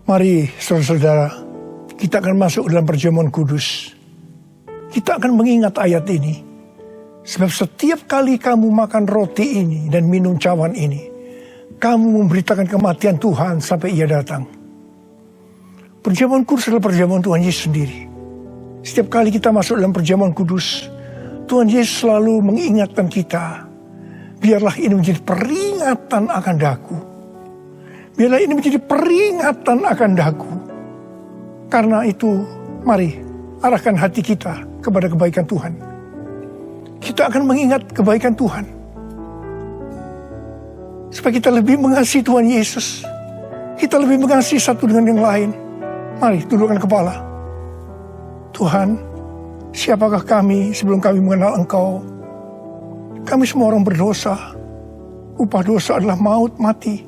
Mari saudara-saudara, kita akan masuk dalam perjamuan kudus. Kita akan mengingat ayat ini. Sebab setiap kali kamu makan roti ini dan minum cawan ini, kamu memberitakan kematian Tuhan sampai Ia datang. Perjamuan kudus adalah perjamuan Tuhan Yesus sendiri. Setiap kali kita masuk dalam perjamuan kudus, Tuhan Yesus selalu mengingatkan kita, biarlah ini menjadi peringatan akan daku. Biarlah ini menjadi peringatan akan daku. Karena itu, mari arahkan hati kita kepada kebaikan Tuhan. Kita akan mengingat kebaikan Tuhan. Supaya kita lebih mengasihi Tuhan Yesus. Kita lebih mengasihi satu dengan yang lain. Mari tundukkan kepala. Tuhan, siapakah kami sebelum kami mengenal Engkau? Kami semua orang berdosa. Upah dosa adalah maut, mati.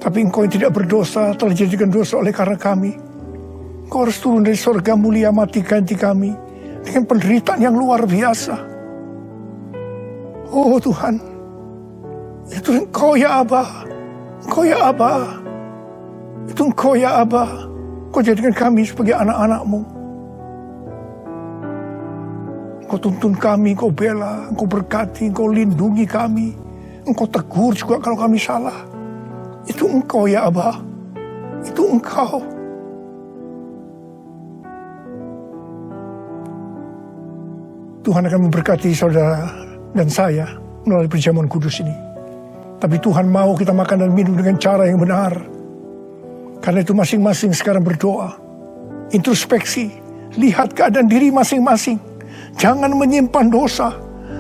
Tapi Engkau yang tidak berdosa telah dijadikan dosa oleh karena kami. Engkau harus turun dari surga mulia, mati ganti kami dengan penderitaan yang luar biasa. Oh Tuhan, itu Engkau ya Abba. Engkau ya Abba. Itu Engkau ya Abba. Engkau jadikan kami sebagai anak-anak-Mu. Engkau tuntun kami, Engkau bela, Engkau berkati, Engkau lindungi kami. Engkau tegur juga kalau kami salah. Itu Engkau ya Abba. Itu Engkau. Tuhan akan memberkati saudara dan saya melalui perjamuan kudus ini. Tapi Tuhan mau kita makan dan minum dengan cara yang benar. Karena itu masing-masing sekarang berdoa. Introspeksi. Lihat keadaan diri masing-masing. Jangan menyimpan dosa.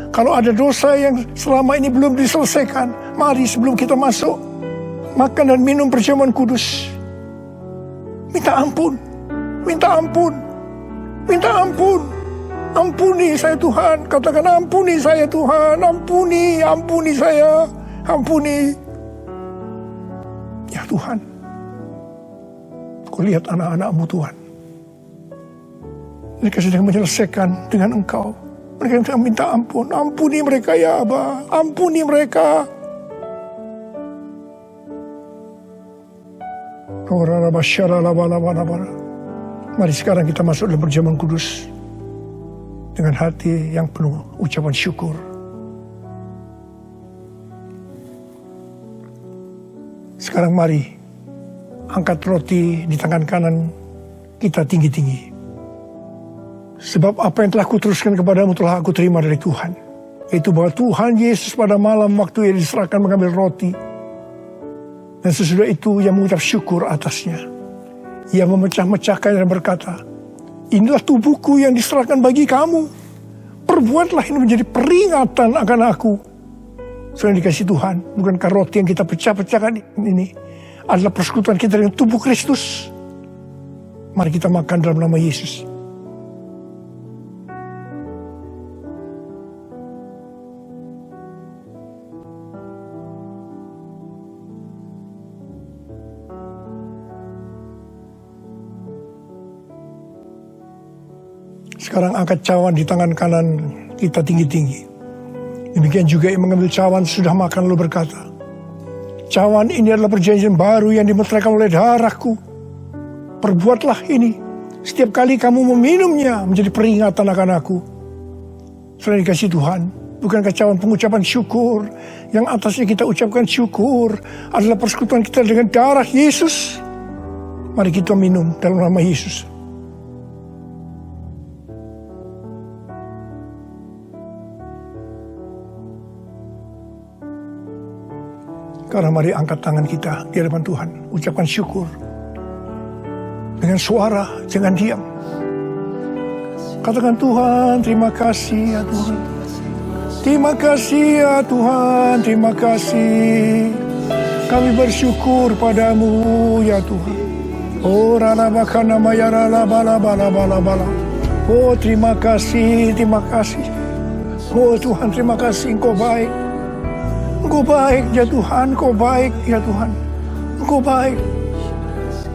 Kalau ada dosa yang selama ini belum diselesaikan, mari sebelum kita masuk makan dan minum perjamuan kudus, minta ampun. Ampuni saya Tuhan. Katakan ampuni saya Tuhan. Ampuni saya. Ampuni. Ya Tuhan, Kau lihat anak-anak-Mu Tuhan. Mereka sedang menyelesaikan dengan Engkau. Mereka sedang minta ampun. Ampuni mereka ya Aba. Ampuni mereka. Mari sekarang kita masuk dalam perjamuan kudus dengan hati yang penuh ucapan syukur. Sekarang mari angkat roti di tangan kanan kita tinggi-tinggi. Sebab apa yang telah kuteruskan kepadamu telah aku terima dari Tuhan. Yaitu bahwa Tuhan Yesus pada malam waktu ia diserahkan mengambil roti. Dan sesudah itu ia mengucap syukur atasnya. Ia memecah-mecahkan dan berkata, inilah tubuhku yang diserahkan bagi kamu. Perbuatlah ini menjadi peringatan akan aku. Selain dikasih Tuhan, bukankah roti yang kita pecah-pecahkan ini adalah persekutuan kita dengan tubuh Kristus? Mari kita makan dalam nama Yesus. Sekarang angkat cawan di tangan kanan kita tinggi-tinggi. Demikian juga yang mengambil cawan sudah makan lalu berkata, cawan ini adalah perjanjian baru yang dimeteraikan oleh darahku. Perbuatlah ini setiap kali kamu meminumnya menjadi peringatan akan aku. Selain dikasih Tuhan, bukankah cawan pengucapan syukur yang atasnya kita ucapkan syukur adalah persekutuan kita dengan darah Yesus? Mari kita minum dalam nama Yesus. Karena mari angkat tangan kita di hadapan Tuhan. Ucapkan syukur. Dengan suara, jangan diam. Katakan Tuhan, terima kasih ya Tuhan. Terima kasih ya Tuhan, terima kasih. Kami bersyukur padamu ya Tuhan. Oh rana bakana mayara la bala bala bala bala. Oh terima kasih, terima kasih. Oh Tuhan, terima kasih, Engkau baik. Engkau baik ya Tuhan, Engkau baik ya Tuhan. Engkau baik.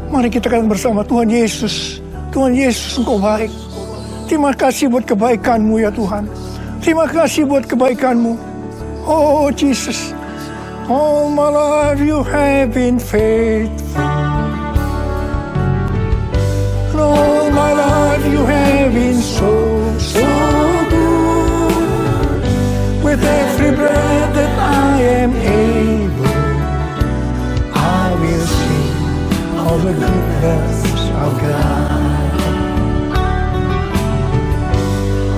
Mari kita katakan bersama, Tuhan Yesus. Tuhan Yesus, Engkau baik. Terima kasih buat kebaikan-Mu ya Tuhan. Terima kasih buat kebaikan-Mu. Oh Jesus. All my life you have been faithful. All my life you have been so good. With every breath that I am able, I will sing all the goodness of God.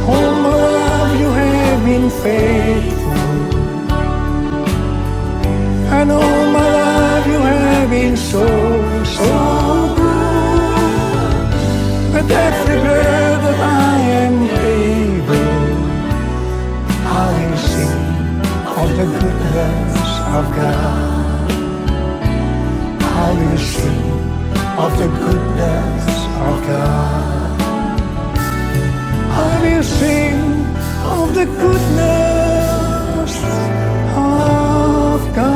All my life you have been faithful, and all my life you have been so good. With every breath that I am able, I will sing of the goodness of God. I will sing of the goodness of God. I will sing of the goodness of God.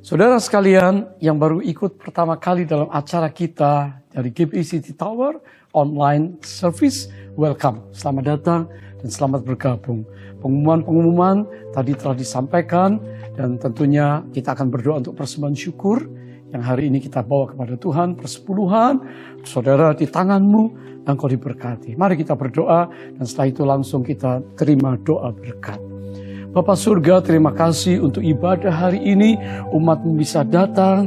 Saudara sekalian yang baru ikut pertama kali dalam acara kita dari GBI City Tower online service, welcome, selamat datang dan selamat bergabung. Pengumuman-pengumuman tadi telah disampaikan dan tentunya kita akan berdoa untuk persembahan syukur yang hari ini kita bawa kepada Tuhan, persepuluhan, saudara di tanganmu dan kau diberkati. Mari kita berdoa dan setelah itu langsung kita terima doa berkat. Bapa surga, terima kasih untuk ibadah hari ini. Umat-Mu bisa datang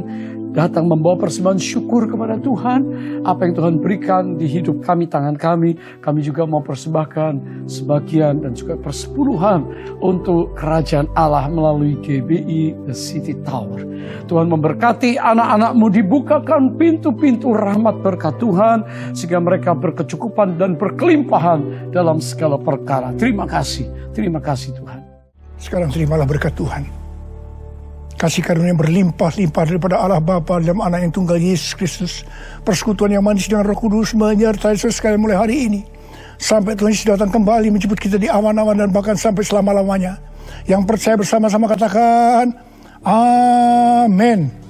membawa persembahan syukur kepada Tuhan. Apa yang Tuhan berikan di hidup kami, tangan kami juga mau persembahkan sebagian dan juga persepuluhan untuk kerajaan Allah melalui GBI The City Tower. Tuhan memberkati anak-anak-Mu, dibukakan pintu-pintu rahmat berkat Tuhan sehingga mereka berkecukupan dan berkelimpahan dalam segala perkara. Terima kasih Tuhan. Sekarang terimalah berkat Tuhan. Kasih karunia yang berlimpah-limpah daripada Allah Bapa dalam Anak yang tunggal Yesus Kristus. Persekutuan yang manis dengan Roh Kudus menyertai saudara sekalian mulai hari ini sampai Tuhan Yesus datang kembali menjemput kita di awan-awan dan bahkan sampai selama-lamanya. Yang percaya bersama-sama katakan, amin.